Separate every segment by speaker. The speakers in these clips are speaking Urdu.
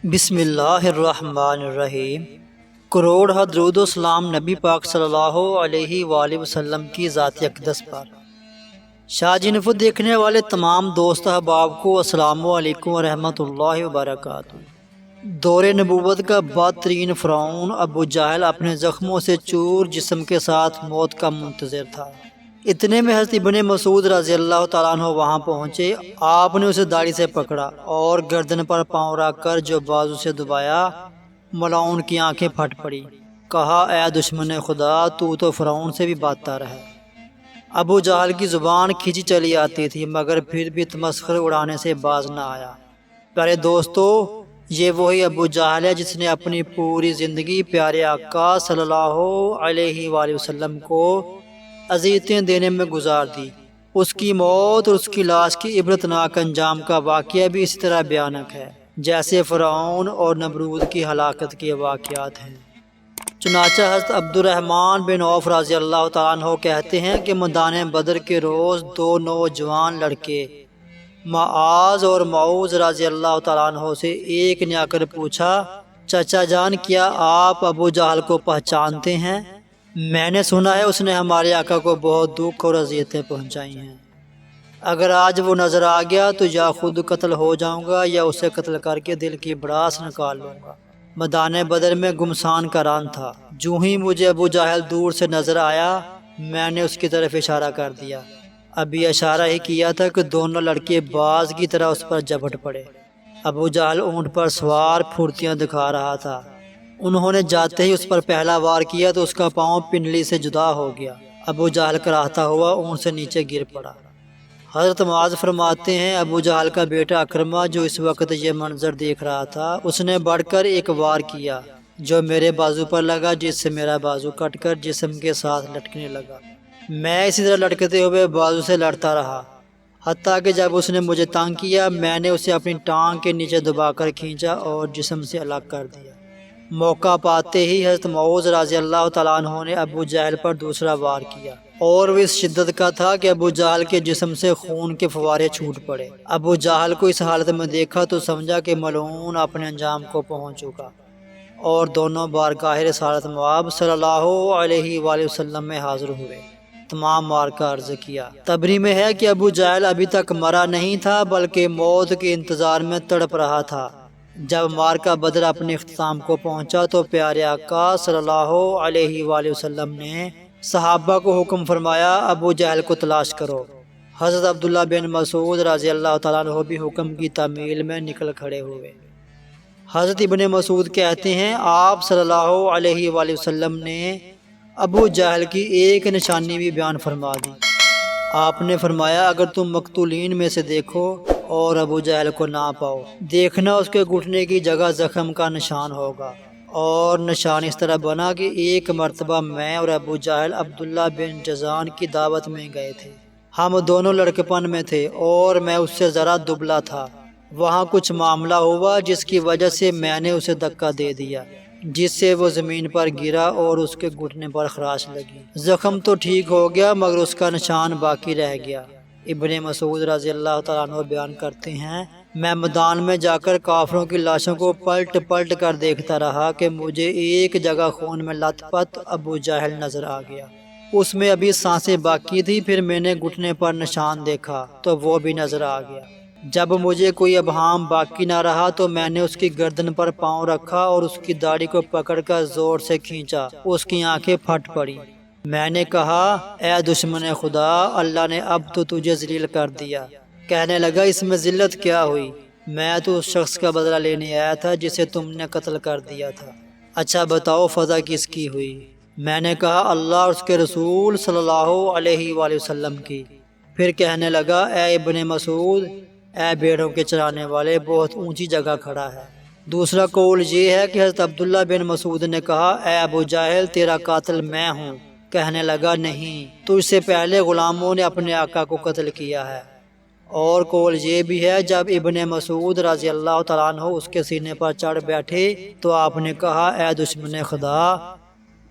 Speaker 1: بسم اللہ الرحمن الرحیم۔ کروڑ درود و سلام نبی پاک صلی اللہ علیہ وآلہ وسلم کی ذات اقدس پر۔ شاہ جی نفو دیکھنے والے تمام دوست احباب کو السلام علیکم ورحمۃ اللہ وبرکاتہ۔ دور نبوت کا بدترین فرعون ابو جہل اپنے زخموں سے چور جسم کے ساتھ موت کا منتظر تھا۔ اتنے میں حضرت ابن مسعود رضی اللہ تعالیٰ عنہ وہاں پہنچے۔ آپ نے اسے داڑھی سے پکڑا اور گردن پر پاؤں رکھ کر جو بازو سے دبایا، ملعون کی آنکھیں پھٹ پڑی۔ کہا، اے دشمن خدا، تو فرعون سے بھی بدتر ہے۔ ابو جہل کی زبان کھینچی چلی آتی تھی، مگر پھر بھی تمسخر اڑانے سے باز نہ آیا۔ پیارے دوستو، یہ وہی ابو جہل ہے جس نے اپنی پوری زندگی پیارے آقا صلی اللہ علیہ وآلہ وسلم کو اذیتیں دینے میں گزار دی۔ اس کی موت اور اس کی لاش کی عبرتناک انجام کا واقعہ بھی اسی طرح بھیانک ہے جیسے فرعون اور نمرود کی ہلاکت کے واقعات ہیں۔ چنانچہ حضرت عبد الرحمن بن عوف رضی اللہ تعالیٰ عنہ کہتے ہیں کہ میدان بدر کے روز دو نوجوان لڑکے معاذ اور معوذ رضی اللہ تعالیٰ عنہ سے ایک نے آ کر پوچھا، چچا جان، کیا آپ ابو جہل کو پہچانتے ہیں؟ میں نے سنا ہے اس نے ہمارے آقا کو بہت دکھ اور اذیتیں پہنچائی ہیں۔ اگر آج وہ نظر آ گیا تو یا خود قتل ہو جاؤں گا یا اسے قتل کر کے دل کی بھڑاس نکال لوں گا۔ میدان بدر میں گمسان کا ران تھا۔ جو ہی مجھے ابو جہل دور سے نظر آیا، میں نے اس کی طرف اشارہ کر دیا۔ ابھی اشارہ ہی کیا تھا کہ دونوں لڑکے باز کی طرح اس پر جھپٹ پڑے۔ ابو جہل اونٹ پر سوار پھرتیاں دکھا رہا تھا۔ انہوں نے جاتے ہی اس پر پہلا وار کیا تو اس کا پاؤں پنڈلی سے جدا ہو گیا۔ ابو جہل کراہتا ہوا اونٹ سے نیچے گر پڑا۔ حضرت معاذ فرماتے ہیں، ابو جہل کا بیٹا اکرمہ جو اس وقت یہ منظر دیکھ رہا تھا، اس نے بڑھ کر ایک وار کیا جو میرے بازو پر لگا، جس سے میرا بازو کٹ کر جسم کے ساتھ لٹکنے لگا۔ میں اسی طرح لٹکتے ہوئے بازو سے لڑتا رہا، حتیٰ کہ جب اس نے مجھے تنگ کیا، میں نے اسے اپنی ٹانگ کے نیچے دبا کر کھینچا اور جسم سے الگ کر دیا۔ موقع پاتے ہی حضرت معوذ رضی اللہ تعالیٰ عنہ نے ابو جہل پر دوسرا وار کیا، اور وہ اس شدت کا تھا کہ ابو جہل کے جسم سے خون کے فوارے چھوٹ پڑے۔ ابو جہل کو اس حالت میں دیکھا تو سمجھا کہ ملعون اپنے انجام کو پہنچ چکا، اور دونوں بارگاہ رسالت مآب صلی اللہ علیہ وآلہ وسلم میں حاضر ہوئے۔ تمام مار کا عرض کیا۔ تبری میں ہے کہ ابو جہل ابھی تک مرا نہیں تھا بلکہ موت کے انتظار میں تڑپ رہا تھا۔ جب مارکہ بدر اپنے اختتام کو پہنچا تو پیارے آقا صلی اللہ علیہ وآلہ وسلم نے صحابہ کو حکم فرمایا، ابو جہل کو تلاش کرو۔ حضرت عبداللہ بن مسعود رضی اللہ تعالیٰ عنہ بھی حکم کی تعمیل میں نکل کھڑے ہوئے۔ حضرت ابن مسعود کہتے ہیں، آپ صلی اللہ علیہ وآلہ وسلم نے ابو جہل کی ایک نشانی بھی بیان فرما دی۔ آپ نے فرمایا، اگر تم مقتولین میں سے دیکھو اور ابو جہل کو نہ پاؤ، دیکھنا اس کے گھٹنے کی جگہ زخم کا نشان ہوگا۔ اور نشان اس طرح بنا کہ ایک مرتبہ میں اور ابو جہل عبداللہ بن جزان کی دعوت میں گئے تھے۔ ہم دونوں لڑکپن میں تھے اور میں اس سے ذرا دبلا تھا۔ وہاں کچھ معاملہ ہوا جس کی وجہ سے میں نے اسے دھکا دے دیا، جس سے وہ زمین پر گرا اور اس کے گھٹنے پر خراش لگی۔ زخم تو ٹھیک ہو گیا مگر اس کا نشان باقی رہ گیا۔ ابن مسعود رضی اللہ تعالیٰ عنہ بیان کرتے ہیں، میں میدان میں جا کر کافروں کی لاشوں کو پلٹ پلٹ کر دیکھتا رہا کہ مجھے ایک جگہ خون میں لت پت ابو جہل نظر آ گیا۔ اس میں ابھی سانسیں باقی تھی، پھر میں نے گھٹنے پر نشان دیکھا تو وہ بھی نظر آ گیا۔ جب مجھے کوئی ابہام باقی نہ رہا تو میں نے اس کی گردن پر پاؤں رکھا اور اس کی داڑھی کو پکڑ کر زور سے کھینچا۔ اس کی آنکھیں پھٹ پڑی۔ میں نے کہا، اے دشمن خدا، اللہ نے اب تو تجھے ذلیل کر دیا۔ کہنے لگا، اس میں ذلت کیا ہوئی؟ میں تو اس شخص کا بدلہ لینے آیا تھا جسے تم نے قتل کر دیا تھا۔ اچھا بتاؤ، فضا کس کی ہوئی؟ میں نے کہا، اللہ اور اس کے رسول صلی اللہ علیہ وآلہ وسلم کی۔ پھر کہنے لگا، اے ابن مسعود، اے بیڑوں کے چرانے والے، بہت اونچی جگہ کھڑا ہے۔ دوسرا قول یہ ہے کہ حضرت عبداللہ بن مسعود نے کہا، اے ابو جہل، تیرا قاتل میں ہوں۔ کہنے لگا، نہیں، تو اس سے پہلے غلاموں نے اپنے آقا کو قتل کیا ہے۔ اور قول یہ بھی ہے، جب ابن مسعود رضی اللہ تعالیٰ عنہ اس کے سینے پر چڑھ بیٹھے تو آپ نے کہا، اے دشمن خدا،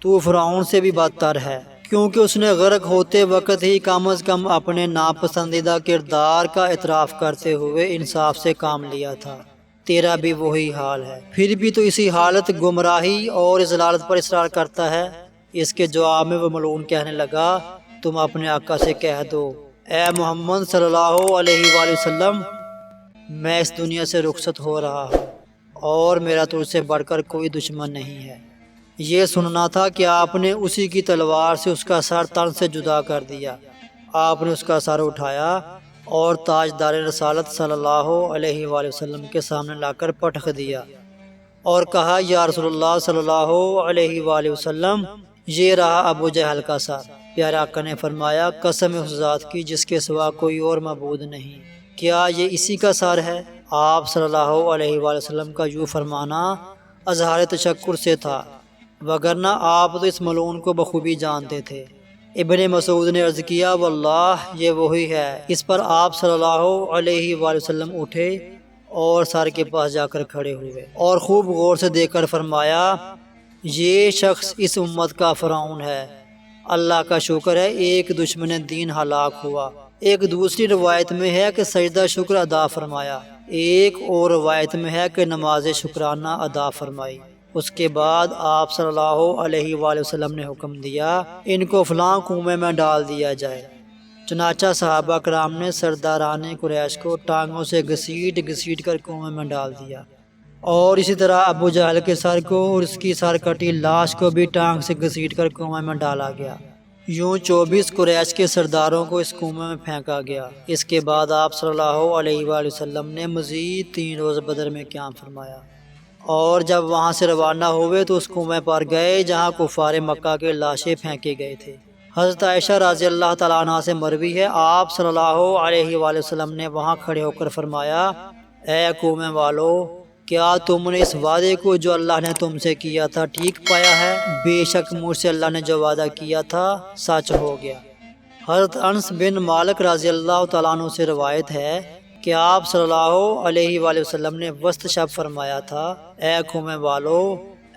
Speaker 1: تو فرعون سے بھی بدتر ہے، کیونکہ اس نے غرق ہوتے وقت ہی کم از کم اپنے ناپسندیدہ کردار کا اعتراف کرتے ہوئے انصاف سے کام لیا تھا۔ تیرا بھی وہی حال ہے، پھر بھی تو اسی حالت گمراہی اور ضلالت پر اصرار کرتا ہے۔ اس کے جواب میں وہ ملعون کہنے لگا، تم اپنے آقا سے کہہ دو، اے محمد صلی اللہ علیہ وآلہ وسلم، میں اس دنیا سے رخصت ہو رہا ہوں اور میرا تجھ سے بڑھ کر کوئی دشمن نہیں ہے۔ یہ سننا تھا کہ آپ نے اسی کی تلوار سے اس کا سر تن سے جدا کر دیا۔ آپ نے اس کا سر اٹھایا اور تاجدار رسالت صلی اللہ علیہ وآلہ وسلم کے سامنے لا کر پٹخ دیا اور کہا، یا رسول اللہ صلی اللہ علیہ وآلہ وسلم، یہ رہا ابو جہل کا سر۔ پیارے آقا نے فرمایا، قسم اس ذات کی جس کے سوا کوئی اور معبود نہیں، کیا یہ اسی کا سر ہے؟ آپ صلی اللہ علیہ وآلہ وسلم کا یوں فرمانا اظہار تشکر سے تھا، وگرنہ آپ تو اس ملعون کو بخوبی جانتے تھے۔ ابن مسعود نے عرض کیا، واللہ یہ وہی ہے۔ اس پر آپ صلی اللہ علیہ وآلہ وسلم اٹھے اور سر کے پاس جا کر کھڑے ہوئے اور خوب غور سے دیکھ کر فرمایا، یہ شخص اس امت کا فرعون ہے۔ اللہ کا شکر ہے ایک دشمن دین ہلاک ہوا۔ ایک دوسری روایت میں ہے کہ سجدہ شکر ادا فرمایا، ایک اور روایت میں ہے کہ نماز شکرانہ ادا فرمائی۔ اس کے بعد آپ صلی اللہ علیہ وآلہ وسلم نے حکم دیا، ان کو فلاں کنویں میں ڈال دیا جائے۔ چنانچہ صحابہ کرام نے سرداران قریش کو ٹانگوں سے گھسیٹ کر کنویں میں ڈال دیا، اور اسی طرح ابو جہل کے سر کو اور اس کی سر کٹی لاش کو بھی ٹانگ سے گھسیٹ کر کنویں میں ڈالا گیا۔ یوں 24 قریش کے سرداروں کو اس کنویں میں پھینکا گیا۔ اس کے بعد آپ صلی اللہ علیہ وآلہ وسلم نے مزید 3 روز بدر میں قیام فرمایا، اور جب وہاں سے روانہ ہوئے تو اس کنویں پر گئے جہاں کفار مکہ کے لاشیں پھینکے گئے تھے۔ حضرت عائشہ رضی اللہ تعالیٰ عنہ سے مروی ہے، آپ صلی اللہ علیہ وآلہ وسلم نے وہاں کھڑے ہو کر فرمایا، اے کنویں والو، کیا تم نے اس وعدے کو جو اللہ نے تم سے کیا تھا ٹھیک پایا ہے؟ بے شک مجھ سے اللہ نے جو وعدہ کیا تھا سچ ہو گیا۔ حضرت انس بن مالک رضی اللہ تعالیٰ عنہ سے روایت ہے کہ آپ صلی اللہ علیہ وآلہ وسلم نے وسط شب فرمایا تھا، اے کنویں والو،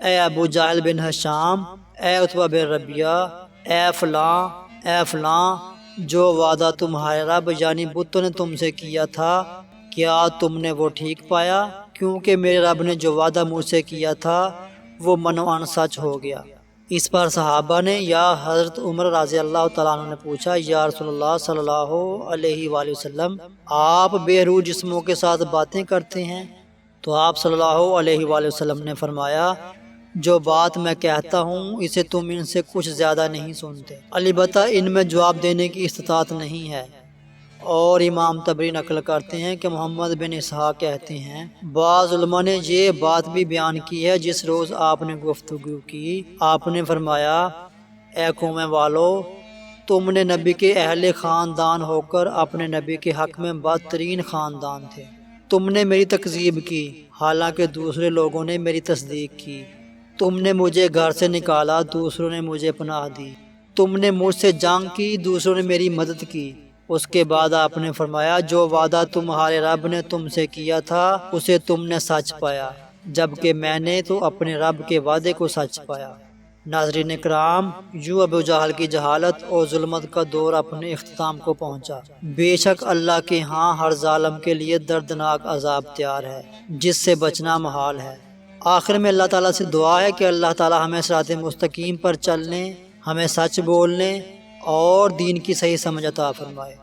Speaker 1: اے ابو جہل بن ہشام، اے عتبہ بن ربیعہ، اے فلاں، جو وعدہ تمہارے رب یعنی بتوں نے تم سے کیا تھا، کیا تم نے وہ ٹھیک پایا؟ کیونکہ میرے رب نے جو وعدہ مجھ سے کیا تھا وہ منوعاً سچ ہو گیا۔ اس پر صحابہ نے یا حضرت عمر رضی اللہ تعالیٰ عنہ نے پوچھا، یا رسول اللہ صلی اللہ علیہ وآلہ وسلم، آپ بے روح جسموں کے ساتھ باتیں کرتے ہیں؟ تو آپ صلی اللہ علیہ وآلہ وسلم نے فرمایا، جو بات میں کہتا ہوں اسے تم ان سے کچھ زیادہ نہیں سنتے، البتہ ان میں جواب دینے کی استطاعت نہیں ہے۔ اور امام طبری نقل کرتے ہیں کہ محمد بن اسحاق کہتے ہیں، بعض علماء نے یہ بات بھی بیان کی ہے جس روز آپ نے گفتگو کی، آپ نے فرمایا، اے کنویں والو، تم نے نبی کے اہل خاندان ہو کر اپنے نبی کے حق میں بدترین خاندان تھے۔ تم نے میری تکذیب کی حالانکہ دوسرے لوگوں نے میری تصدیق کی۔ تم نے مجھے گھر سے نکالا، دوسروں نے مجھے پناہ دی۔ تم نے مجھ سے جنگ کی، دوسروں نے میری مدد کی۔ اس کے بعد آپ نے فرمایا، جو وعدہ تمہارے رب نے تم سے کیا تھا اسے تم نے سچ پایا، جبکہ میں نے تو اپنے رب کے وعدے کو سچ پایا۔ ناظرین کرام، یوں ابو جہل کی جہالت اور ظلمت کا دور اپنے اختتام کو پہنچا۔ بے شک اللہ کے ہاں ہر ظالم کے لیے دردناک عذاب تیار ہے جس سے بچنا محال ہے۔ آخر میں اللہ تعالیٰ سے دعا ہے کہ اللہ تعالیٰ ہمیں صراط مستقیم پر چلنے، ہمیں سچ بولنے اور دین کی صحیح سمجھ عطا فرمائے۔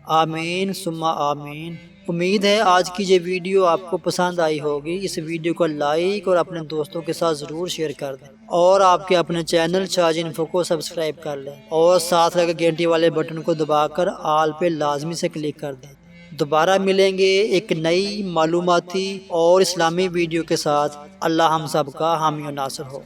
Speaker 1: آمین ثم آمین۔ امید ہے آج کی یہ ویڈیو آپ کو پسند آئی ہوگی۔ اس ویڈیو کو لائک اور اپنے دوستوں کے ساتھ ضرور شیئر کر دیں، اور آپ کے اپنے چینل شاج انفو کو سبسکرائب کر لیں، اور ساتھ لگے گھنٹی والے بٹن کو دبا کر آل پہ لازمی سے کلک کر دیں۔ دوبارہ ملیں گے ایک نئی معلوماتی اور اسلامی ویڈیو کے ساتھ۔ اللہ ہم سب کا حامی و ناصر ہو۔